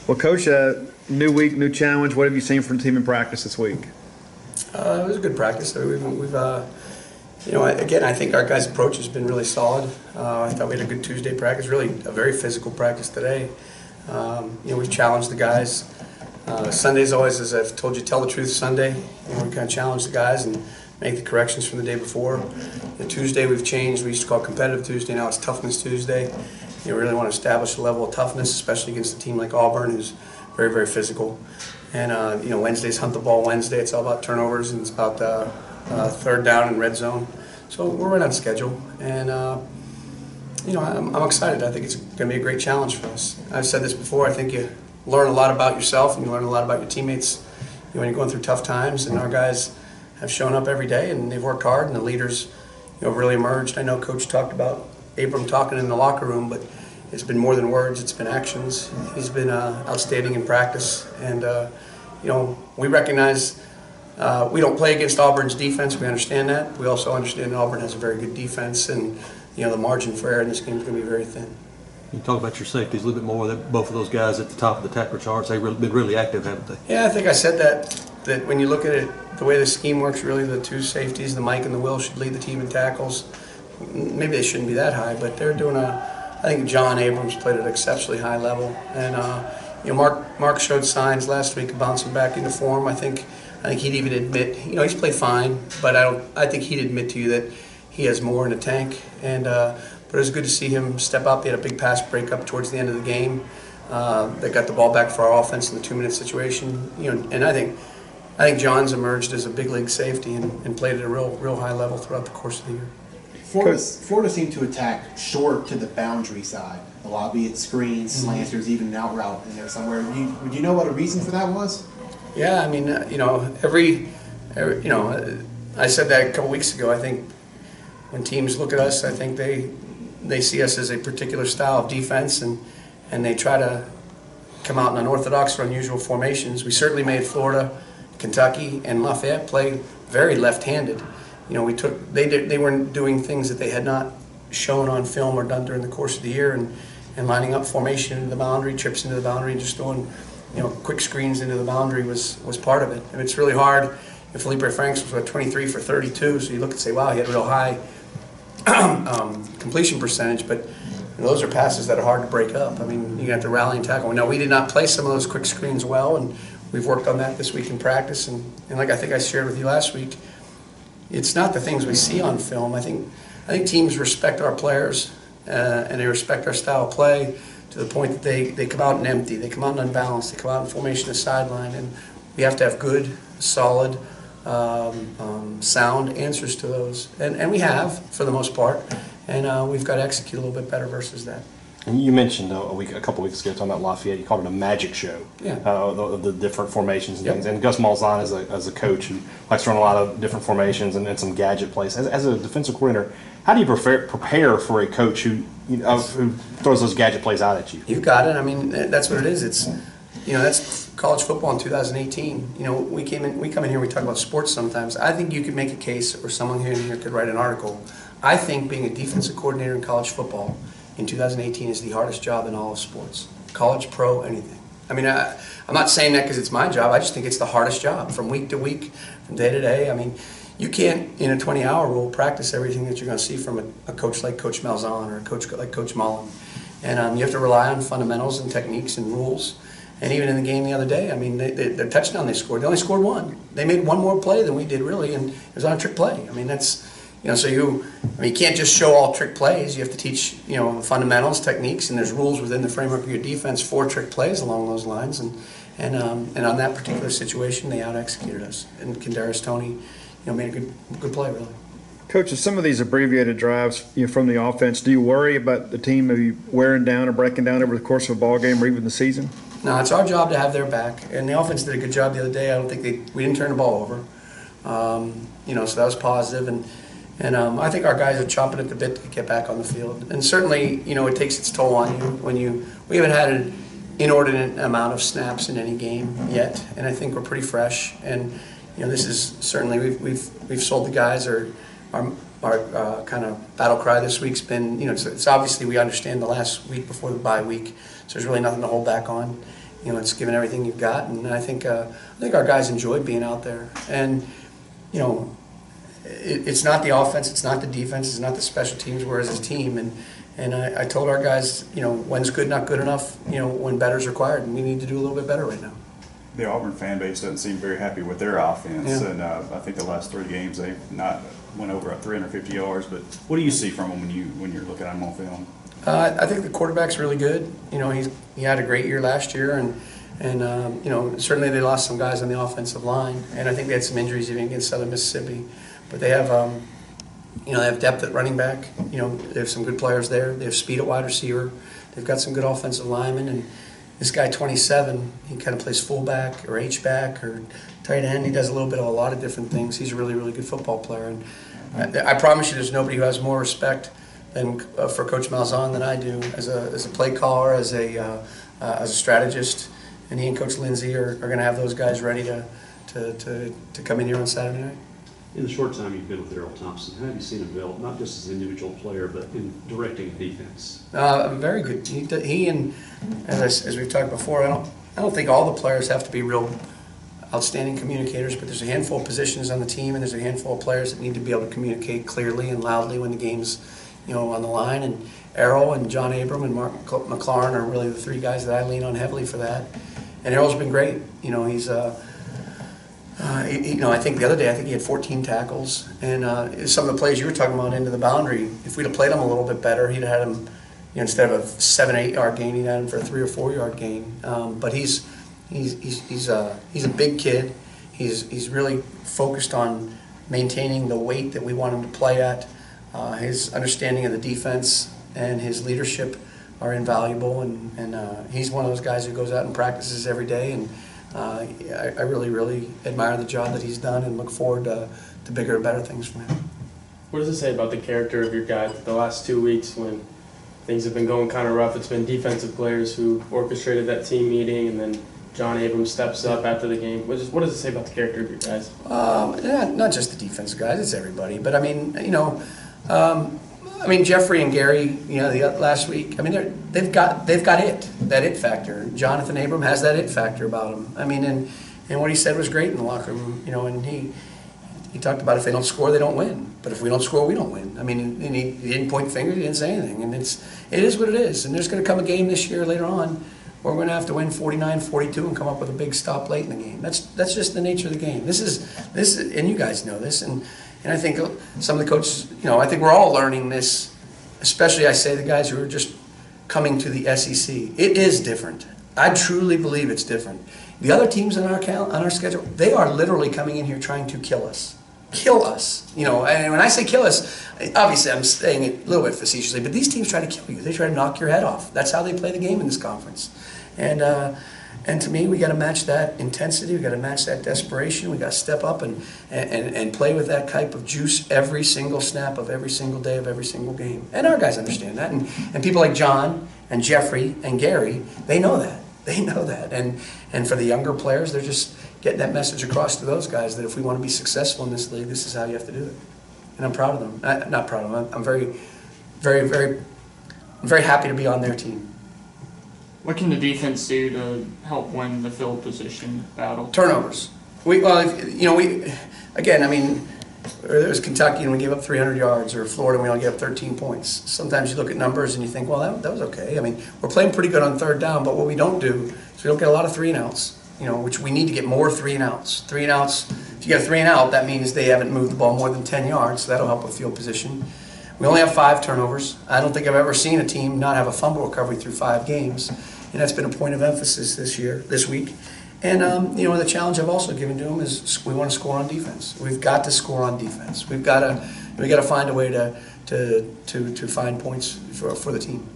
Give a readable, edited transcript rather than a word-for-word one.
Well, Coach, new week, new challenge. What have you seen from the team in practice this week? It was a good practice. Again, I think our guys' approach has been really solid. I thought we had a good Tuesday practice, really a very physical practice today. We've challenged the guys. Sunday's always, as I've told you, tell the truth Sunday. We kind of challenge the guys and make the corrections from the day before. Tuesday we've changed. We used to call it competitive Tuesday. Now it's toughness Tuesday. We really want to establish a level of toughness, especially against a team like Auburn, who's very, very physical. And Wednesday's hunt the ball Wednesday. It's all about turnovers and it's about third down and red zone. So we're right on schedule. And I'm excited. I think it's going to be a great challenge for us. I've said this before. I think you learn a lot about yourself and you learn a lot about your teammates when you're going through tough times. And our guys have shown up every day and they've worked hard, and the leaders really emerged. I know Coach talked about Abram talking in the locker room, but it's been more than words, it's been actions. He's been outstanding in practice, and we recognize we don't play against Auburn's defense. We understand that. We also understand Auburn has a very good defense, and the margin for error in this game is going to be very thin. You talk about your safeties a little bit more. Both of those guys at the top of the tackler charts, they've been really active, haven't they? Yeah, I think I said that when you look at it, the way the scheme works, really the two safeties, the Mike and the Will, should lead the team in tackles. Maybe they shouldn't be that high, but they're doing I think John Abrams played at an exceptionally high level, and Mark showed signs last week of bouncing back into form. I think he'd even admit, he's played fine, but I think he'd admit to you that he has more in the tank. And but it was good to see him step up. He had a big pass breakup towards the end of the game. They got the ball back for our offense in the 2-minute situation. And I think John's emerged as a big league safety and played at a real high level throughout the course of the year. Florida seemed to attack short to the boundary side, a lot, be it screens, slants, there's even an out route in there somewhere. Do you know what a reason for that was? Yeah, I mean, I said that a couple weeks ago. I think when teams look at us, I think they see us as a particular style of defense, and they try to come out in unorthodox or unusual formations. We certainly made Florida, Kentucky, and Lafayette play very left-handed. They weren't doing things that they had not shown on film or done during the course of the year, and lining up formation into the boundary, trips into the boundary, and just doing quick screens into the boundary was part of it. And it's really hard. Felipe Franks was 23 for 32, so you look and say, wow, he had a real high completion percentage, but those are passes that are hard to break up. I mean, you have to rally and tackle. Now, we did not play some of those quick screens well, and we've worked on that this week in practice. And like I think I shared with you last week, it's not the things we see on film. I think teams respect our players and they respect our style of play to the point that they come out and empty, they come out and unbalanced, they come out in formation to sideline, and we have to have good, solid, sound answers to those, and we have for the most part, and we've got to execute a little bit better versus that. And you mentioned a couple weeks ago talking about Lafayette, you called it a magic show. Yeah. The different formations and things. And Gus Malzahn as a coach who likes to run a lot of different formations and some gadget plays. As a defensive coordinator, how do you prepare for a coach who throws those gadget plays out at you? You've got it. I mean, that's what it is. It's that's college football in 2018. We come in here, we talk about sports sometimes. I think you could make a case, or someone here could write an article. I think being a defensive coordinator in college football in 2018 is the hardest job in all of sports. College, pro, anything. I mean, I'm not saying that because it's my job. I just think it's the hardest job from week to week, from day to day. I mean, you can't, in a 20-hour rule, practice everything that you're going to see from a coach like Coach Malzahn or a coach like Coach Mullen. And you have to rely on fundamentals and techniques and rules. And even in the game the other day, I mean, their touchdown they scored, they only scored one. They made one more play than we did, really, and it was on a trick play. I mean, that's... you can't just show all trick plays. You have to teach, fundamentals, techniques, and there's rules within the framework of your defense for trick plays along those lines. And on that particular situation, they out-executed us. And Kadarius Toney, made a good play, really. Coach, some of these abbreviated drives from the offense, do you worry about the team maybe wearing down or breaking down over the course of a ball game or even the season? No, it's our job to have their back. And the offense did a good job the other day. I don't think we didn't turn the ball over. So that was positive. And I think our guys are chomping at the bit to get back on the field. And certainly, it takes its toll on you we haven't had an inordinate amount of snaps in any game yet, and I think we're pretty fresh. And this is certainly we've sold the guys our kind of battle cry this week's been it's obviously we understand the last week before the bye week, so there's really nothing to hold back on. it's giving everything you've got, and I think our guys enjoyed being out there. And it's not the offense, it's not the defense, it's not the special teams. We're as a team, and I told our guys, when's good not good enough, when better's required, and we need to do a little bit better right now. The Auburn fan base doesn't seem very happy with their offense, Yeah. and I think the last 3 games they've not went over 350 yards. But what do you see from them when you're looking at them on film? I think the quarterback's really good. He had a great year last year, and certainly they lost some guys on the offensive line, and I think they had some injuries even against Southern Mississippi. But they have they have depth at running back. They have some good players there. They have speed at wide receiver. They've got some good offensive linemen, and this guy 27, he kind of plays fullback or H-back or tight end. He does a little bit of a lot of different things. He's a really, really good football player, and I promise you, there's nobody who has more respect than for Coach Malzahn than I do as a play caller, as a strategist. And he and Coach Lindsay are going to have those guys ready to come in here on Saturday night. In the short time you've been with Darrell Thompson, how have you seen him develop, not just as an individual player, but in directing a defense? Very good. He and as we've talked before, I don't think all the players have to be real outstanding communicators, but there's a handful of positions on the team, and there's a handful of players that need to be able to communicate clearly and loudly when the game's on the line. And Errol and John Abram and Mark McLaurin are really the 3 guys that I lean on heavily for that. And Errol's been great. He's I think the other day, he had 14 tackles, and some of the plays you were talking about into the boundary, if we'd have played him a little bit better, he'd have had him, instead of a 7-8 yard gain, he'd had him for a 3 or 4 yard gain. But he's a big kid. He's really focused on maintaining the weight that we want him to play at. His understanding of the defense and his leadership are invaluable, and he's one of those guys who goes out and practices every day, and I really, really admire the job that he's done and look forward to bigger and better things from him. What does it say about the character of your guys the last 2 weeks when things have been going kind of rough? It's been defensive players who orchestrated that team meeting, and then John Abrams steps up after the game. What does it say about the character of your guys? Not just the defensive guys, it's everybody. But Jeffrey and Gary, the last week, they've got that it factor. Jonathan Abram has that it factor about him. And what he said was great in the locker room. And he talked about if they don't score, they don't win. But if we don't score, we don't win. And he didn't point fingers, he didn't say anything. And it is what it is. And there's going to come a game this year later on where we're going to have to win 49-42 and come up with a big stop late in the game. That's just the nature of the game. This is, and you guys know this. And I think some of the coaches, I think we're all learning this, especially I say the guys who are just coming to the SEC. It is different. I truly believe it's different. The other teams on our schedule, they are literally coming in here trying to kill us. Kill us. And when I say kill us, obviously I'm saying it a little bit facetiously, but these teams try to kill you. They try to knock your head off. That's how they play the game in this conference. And to me, we got to match that intensity. We got to match that desperation. We got to step up and play with that type of juice every single snap of every single day of every single game. And our guys understand that. And people like John and Jeffrey and Gary, they know that. They know that. And for the younger players, they're just getting that message across to those guys that if we want to be successful in this league, this is how you have to do it. And I'm proud of them. Not proud of them. I'm very, very, very, very happy to be on their team. What can the defense do to help win the field position battle? Turnovers. There was Kentucky and we gave up 300 yards, or Florida and we only gave up 13 points. Sometimes you look at numbers and you think, well, that was okay. We're playing pretty good on third down, but what we don't do is we don't get a lot of 3 and outs, which we need to get more 3 and outs. 3 and outs, if you get a 3 and out, that means they haven't moved the ball more than 10 yards, so that'll help with field position. We only have 5 turnovers. I don't think I've ever seen a team not have a fumble recovery through 5 games, and that's been a point of emphasis this week. And the challenge I've also given to them is we want to score on defense. We've got to score on defense. We got to find a way to find points for the team.